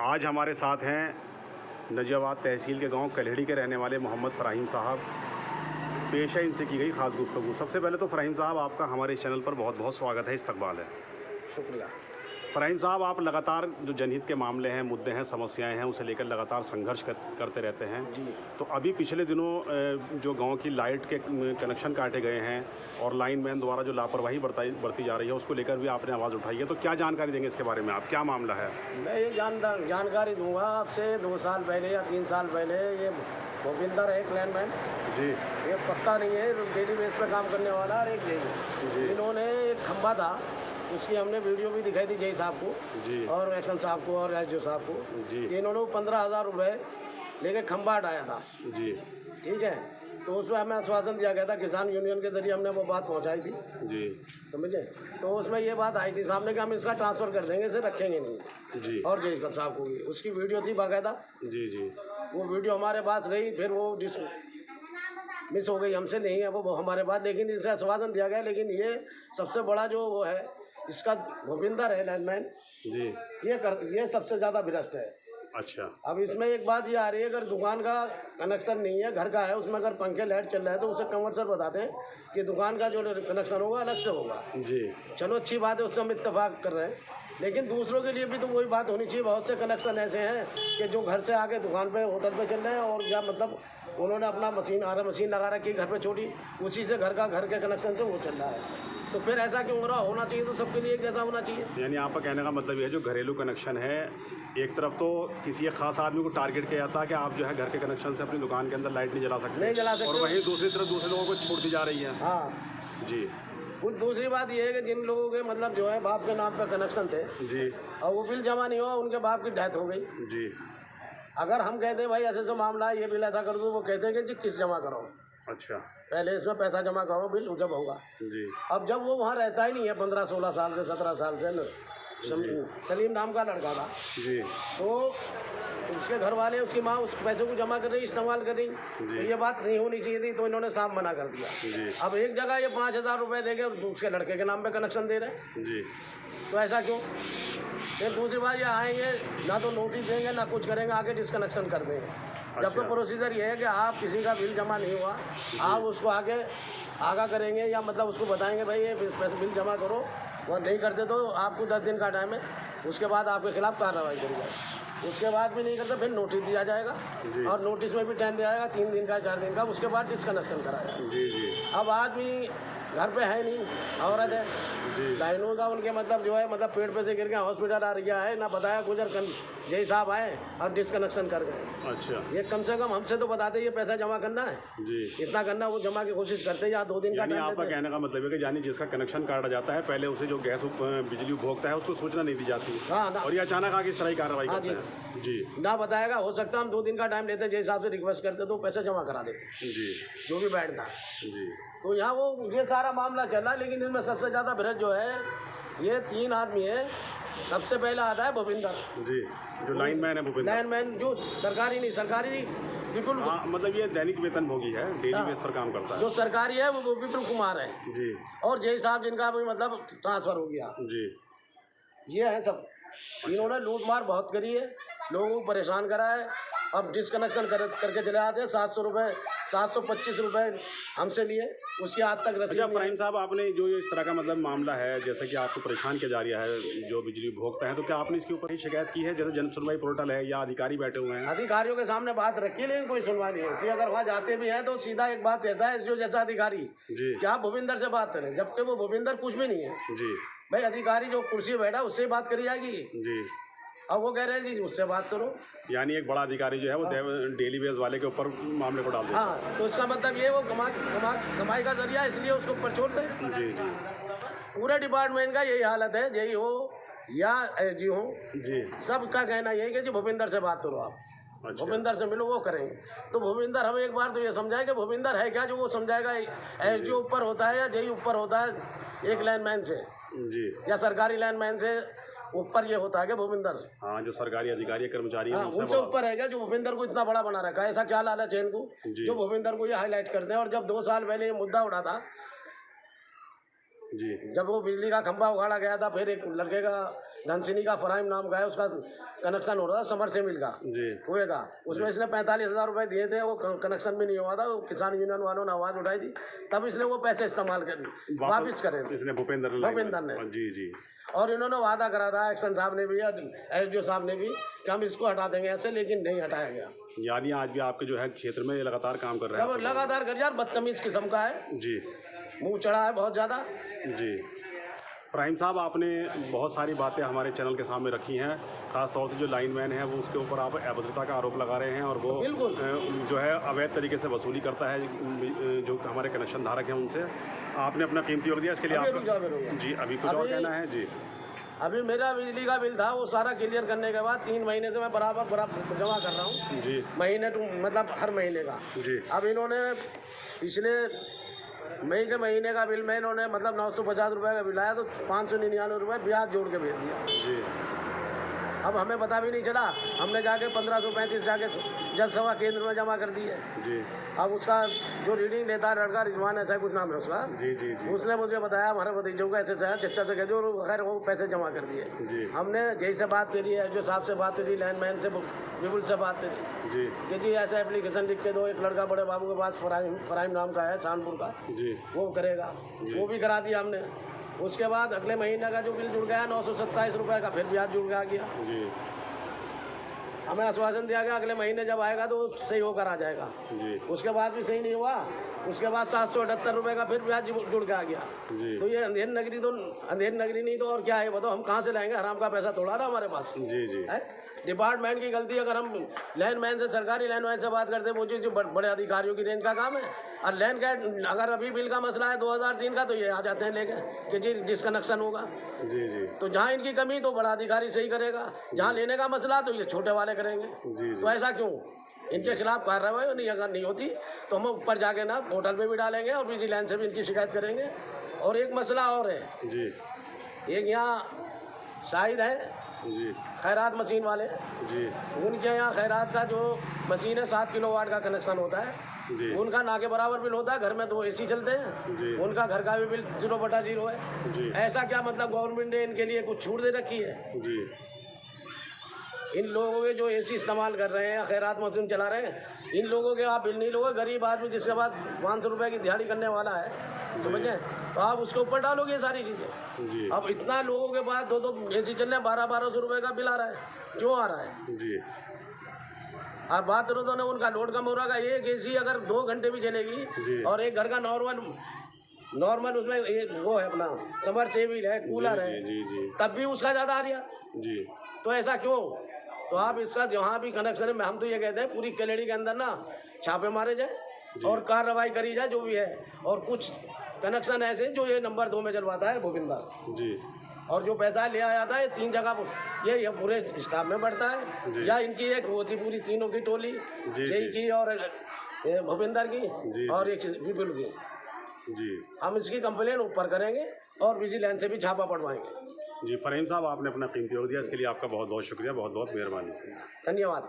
आज हमारे साथ हैं नजियाबाद तहसील के गांव कल्हेड़ी के रहने वाले मोहम्मद फ़राहीम साहब। पेश है इनसे की गई ख़ास गुफ्तगू। सबसे पहले तो फ़राहीम साहब, आपका हमारे चैनल पर बहुत बहुत स्वागत है, इस्तकबाल है। शुक्रिया। फ़राहीम साहब, आप लगातार जो जनहित के मामले हैं, मुद्दे हैं, समस्याएं हैं, उसे लेकर लगातार संघर्ष करते रहते हैं जी। तो अभी पिछले दिनों जो गांव की लाइट के कनेक्शन काटे गए हैं और लाइनमैन द्वारा जो लापरवाही बरती जा रही है, उसको लेकर भी आपने आवाज़ उठाई है, तो क्या जानकारी देंगे इसके बारे में आप? क्या मामला है? मैं ये जानकारी दूंगा आपसे। 2 साल पहले या 3 साल पहले ये भूपिंदर है, एक लाइनमैन जी। ये पक्का नहीं है, डेली बेस पर काम करने वाला और एक जी। इन्होंने एक खंबा था, उसकी हमने वीडियो भी दिखाई थी जय साहब को जी और एक्शन साहब को और एस साहब को जी। कि इन्होंने 15,000 रुपये लेके खंबा हटाया था। जी। ठीक है, तो उसमें हमें आश्वासन दिया गया था, किसान यूनियन के जरिए हमने वो बात पहुंचाई थी। जी। समझे? तो उसमें ये बात आई थी सामने कि हम इसका ट्रांसफ़र कर देंगे, इसे रखेंगे नहीं। जी। और जय साहब को भी उसकी वीडियो थी बाकायदा। जी। जी। वो वीडियो हमारे पास रही, फिर वो मिस हो गई, हमसे नहीं है वो हमारे पास, लेकिन इसे आश्वासन दिया गया। लेकिन ये सबसे बड़ा जो वो है, इसका भूपिंदर है लाइनमैन जी। ये सबसे ज़्यादा भ्रष्ट है। अच्छा। अब इसमें एक बात ये आ रही है, अगर दुकान का कनेक्शन नहीं है, घर का है, उसमें अगर पंखे लाइट चल रहा है तो उसे कमर्शियल बताते हैं कि दुकान का जो कनेक्शन होगा अलग से होगा। जी। चलो अच्छी बात है, उससे हम इत्तेफाक कर रहे हैं, लेकिन दूसरों के लिए भी तो वही बात होनी चाहिए। बहुत से कनेक्शन ऐसे हैं कि जो घर से आके दुकान पे, होटल पे चल रहे हैं, और या मतलब उन्होंने अपना मशीन लगा रखी घर पे छोटी, उसी से घर के कनेक्शन से वो चल रहा है। तो फिर ऐसा क्यों हो रहा? होना चाहिए तो सबके लिए एक जैसा होना चाहिए। यानी आपका कहने का मतलब ये है, जो घरेलू कनेक्शन है, एक तरफ तो किसी एक खास आदमी को टारगेट किया जाता है कि आप जो है घर के कनेक्शन से अपनी दुकान के अंदर लाइट नहीं जला सकते, और वहीं दूसरी तरफ दूसरे लोगों को छोड़ दी जा रही है। हाँ जी। कुछ दूसरी बात ये है कि जिन लोगों के मतलब जो है बाप के नाम पे कनेक्शन थे जी। और वो बिल जमा नहीं हुआ, उनके बाप की डेथ हो गई। जी। अगर हम कहते हैं भाई ऐसे मामला है, ये बिल ऐसा कर दो, वो कहते हैं कि जी किस जमा करो, अच्छा। पहले इसमें पैसा जमा करो, बिल जब होगा। जी। अब जब वो वहाँ रहता ही नहीं है 15-16 साल से, 17 साल से, सलीम नाम का लड़का था। जी। तो उसके घर वाले, उसकी माँ उस पैसे को जमा कर रही, इस्तेमाल कर रही, तो ये बात नहीं होनी चाहिए थी, तो इन्होंने साफ मना कर दिया। जी। अब एक जगह ये 5,000 रुपये देके उसके लड़के के नाम पे कनेक्शन दे रहे हैं। जी। तो ऐसा क्यों? फिर दूसरी बात, ये आएंगे ना तो नोटिस देंगे ना कुछ करेंगे, आके डिसकनेक्शन कर देंगे। जब तो प्रोसीजर ये है कि आप किसी का बिल जमा नहीं हुआ, आप उसको आगे आगाह करेंगे, या मतलब उसको बताएंगे भाई ये बिल जमा करो, और नहीं करते तो आपको 10 दिन का टाइम है, उसके बाद आपके खिलाफ कार्रवाई करी जाएगी। उसके बाद भी नहीं करते फिर नोटिस दिया जाएगा, और नोटिस में भी टाइम दिया जाएगा 3 दिन का, 4 दिन का, उसके बाद डिसकनेक्शन कराया। जी। जी। अब आदमी घर पे है नहीं, औरत है, लाइनों का उनके मतलब जो है, मतलब पेड़ पे से गिर के हॉस्पिटल आ गया है, ना बताया गुजर जय साहब आए और डिसकनेक्शन कर गए। अच्छा। ये कम से कम हमसे तो बताते ये पैसा जमा करना है, जी, इतना करना, वो जमा की कोशिश करते या 2 दिन का टाइम आपका कहने का मतलब है कि यानी जिसका कनेक्शन काटा जाता है, पहले उसे जो गैस बिजली उपभोक्ता है उसको सूचना नहीं दी जाती। हाँ, और ये अचानक आके इस तरह की कार्रवाई करते हैं। जी। ना बताएगा, हो सकता है हम 2 दिन का टाइम लेते, जय साहब से रिक्वेस्ट करते तो पैसा जमा करा देते। जी। जो भी बैठता। जी। तो यहाँ वो ये सारा मामला चला, लेकिन इनमें सबसे ज़्यादा भ्रष्ट जो है, ये 3 आदमी है। सबसे पहला आता है भूपिंदर जी, जो लाइनमैन है भूपिंदर। लाइनमैन जो सरकारी विपुल, हाँ, मतलब ये दैनिक वेतन भोगी है, डेली बेस पर काम करता है। जो सरकारी है वो विपुल कुमार है। जी। और जय साहब जिनका भी मतलब ट्रांसफ़र हो गया। जी। ये है सब। इन्होंने लूटमार बहुत करी है, लोगों को परेशान करा है। अब डिसकनेक्शन करके चले आते हैं, 700 रुपये, 725 रुपये हमसे लिए, उसकी आज तक रसीद। अच्छा फ़राहीम साहब, आपने जो इस तरह का मतलब मामला है, जैसे कि आपको परेशान किया जा रहा है जो बिजली उपभोक्ता है, तो क्या आपने इसके ऊपर शिकायत की है? जैसे जन सुनवाई पोर्टल है या अधिकारी बैठे हुए हैं? अधिकारियों के सामने बात रखी, लेकिन कोई सुनवाई नहीं होती। अगर वहाँ जाते भी हैं तो सीधा एक बात कहता है जो जैसा अधिकारी जी कि आप भूपिंदर से बात करें, जबकि वो भूपिंदर कुछ भी नहीं है। जी। भाई अधिकारी जो कुर्सी बैठा उससे बात करी जाएगी। जी। अब वो कह रहे हैं जी उससे बात करो। यानी एक बड़ा अधिकारी जो है वो डेली बेस वाले के ऊपर मामले को डाल देता है। हाँ, तो इसका मतलब ये वो कमाई का जरिया, इसलिए उसको ऊपर छोड़ दें। जी। जी। पूरे डिपार्टमेंट का यही हालत है, यही हो या एसडी हो, जी सबका कहना यही है कि भूपिंदर से बात करो आप। अच्छा। भूपिंदर से मिलो, वो करेंगे। तो भूपिंदर हमें एक बार तो ये समझाए कि भूपिंदर है क्या जो वो समझाएगा। एसडी ऊपर होता है या जेई ऊपर होता है एक लाइनमैन से, जी, या सरकारी लाइनमैन से ऊपर ये होता है कि भूपिंदर, हाँ, जो सरकारी अधिकारी कर्मचारी हैं उनसे ऊपर है क्या जो भूपिंदर को इतना बड़ा बना रखा है? ऐसा क्या लालच है इनको जो भूपिंदर को ये हाईलाइट करते हैं। और जब 2 साल पहले ये मुद्दा उठा था, जी, जब वो बिजली का खंभा उखाड़ा गया था, फिर एक लड़के का धनसिनी का फराइम नाम का है, उसका कनेक्शन हो रहा था समर से मिल का कुएं का, उसमें इसने 45,000 रुपये दिए थे, वो कनेक्शन भी नहीं हुआ था। वो किसान यूनियन वालों ने आवाज़ उठाई थी, तब इसने वो पैसे इस्तेमाल कर वापिस करे थे इसने भूपेंद्र ने। जी। और इन्होंने वादा करा था, एक्शन साहब ने भी या SDO साहब ने भी, कि हम इसको हटा देंगे ऐसे, लेकिन नहीं हटाया गया। यानी आज भी आपके जो है क्षेत्र में लगातार काम कर रहे हैं? लगातार कर यार, बदतमीज़ किस्म का है जी, मुँह चढ़ा है बहुत ज़्यादा जी। फराहिम साहब, आपने बहुत सारी बातें हमारे चैनल के सामने रखी हैं, खास तौर से जो लाइनमैन है वो उसके ऊपर आप अभद्रता का आरोप लगा रहे हैं और वो बिल्कुल जो है अवैध तरीके से वसूली करता है जो हमारे कनेक्शन धारक हैं उनसे। आपने अपना कीमती वक्त दिया, इसके लिए आपका जी अभी कुछ और कहना है? जी, अभी मेरा बिजली का बिल था वो सारा क्लियर करने के बाद 3 महीने से मैं बराबर जमा कर रहा हूँ जी, महीने टू मतलब हर महीने का जी। अब इन्होंने पिछले मई के महीने का बिल में इन्होंने मतलब 950 रुपये का बिल आया, तो 599 रुपये ब्याज जोड़ के भेज दिया जी। अब हमें पता भी नहीं चला, हमने जाके 1535 जाके जल सेवा केंद्र में जमा कर दी है जी। अब उसका जो रीडिंग लेता है लड़का, रिजवान ऐसा कुछ नाम है उसका, जी जी जी। उसने मुझे बताया हमारे भतीजों को ऐसे चाहे चचा से कह दिया, और खैर वो पैसे जमा कर दिए जी। हमने जैसे से बात करी है, जो साहब से बात करी, लैंडमैन से, विपुल से बात करी जी कि जी ऐसा एप्लीकेशन लिख के दो, एक लड़का बड़े बाबू के पास फराइम नाम का है शानपुर का जी, वो करेगा, वो भी करा दिया हमने। उसके बाद अगले महीने का जो बिल जुड़ गया 927 रुपये का, फिर ब्याज जुड़ गया जी। हमें आश्वासन दिया गया अगले महीने जब आएगा तो सही होकर आ जाएगा जी। उसके बाद भी सही नहीं हुआ। उसके बाद 778 रुपये का फिर ब्याज जुड़ के आ गया जी। तो ये अंधेर नगरी नहीं तो और क्या है बताओ, हम कहाँ से लाएंगे? हराम का पैसा थोड़ा रहा हमारे पास जी जी। है। डिपार्टमेंट की गलती, अगर हम लाइनमैन से, सरकारी लाइनमैन से बात करते हैं, वो जो बड़े अधिकारियों की रेंज का काम है, और लैंड का अगर अभी बिल का मसला है 2003 का, तो ये आ जाते हैं लेके कि जी जिस कनेक्शन होगा। जी जी। तो जहाँ इनकी कमी तो बड़ा अधिकारी सही करेगा, जहाँ लेने का मसला तो ये छोटे वाले करेंगे। जी। तो ऐसा क्यों? इनके खिलाफ कार्रवाई नहीं, अगर नहीं होती तो हम ऊपर जाके ना पोर्टल पे भी डालेंगे और विजिलेंस से भी इनकी शिकायत करेंगे। और एक मसला और है जी, एक यहाँ शाहिद है जी, खैरात मशीन वाले जी, उनके यहाँ खैरात का जो मशीन है 7 किलोवाट का कनेक्शन होता है जी, उनका ना के बराबर बिल होता है। घर में 2 AC चलते हैं, जी। उनका घर का भी बिल 0/0 है जी। ऐसा क्या मतलब गवर्नमेंट ने इनके लिए कुछ छूट दे रखी है? जी। इन लोगों के जो AC इस्तेमाल कर रहे हैं या खैरात मशीन चला रहे हैं, इन लोगों के आप बिल नहीं लोगे। गरीब आदमी जिसके पास 500 रुपये की दिहाड़ी करने वाला है, समझ गए, तो आप उसके ऊपर डालोगे ये सारी चीज़ें। जी। अब इतना लोगों के पास 2 AC चल रहे हैं, 1200 रुपये का बिल आ रहा है, क्यों आ रहा है? जी। आप बात करो तो ना, उनका लोड कम हो रहा है। एक AC अगर 2 घंटे भी चलेगी और एक घर का नॉर्मल उसमें वो है अपना समरसेबल है, कूलर है, तब भी उसका ज़्यादा आ रहा जी। तो ऐसा क्यों? तो आप इसका जहाँ भी कनेक्शन है, हम तो ये कहते हैं पूरी कलेड़ी के अंदर ना छापे मारे जाए और कार्रवाई करी जाए जो भी है। और कुछ कनेक्शन ऐसे जो ये नंबर 2 में चलवाता है भूपिंदर जी, और जो पैसा ले आया था ये 3 जगह ये पूरे स्टाफ में बढ़ता है, या इनकी एक होती पूरी तीनों की टोली, जय की और भूपिंदर की और एक विपुल की जी। हम इसकी कंप्लेन ऊपर करेंगे और विजिलेंस से भी छापा पड़वाएंगे। जी। फरहीम साहब, आपने अपना कीमती वक्त दिया, इसके लिए आपका बहुत बहुत शुक्रिया, बहुत बहुत मेहरबानी। धन्यवाद।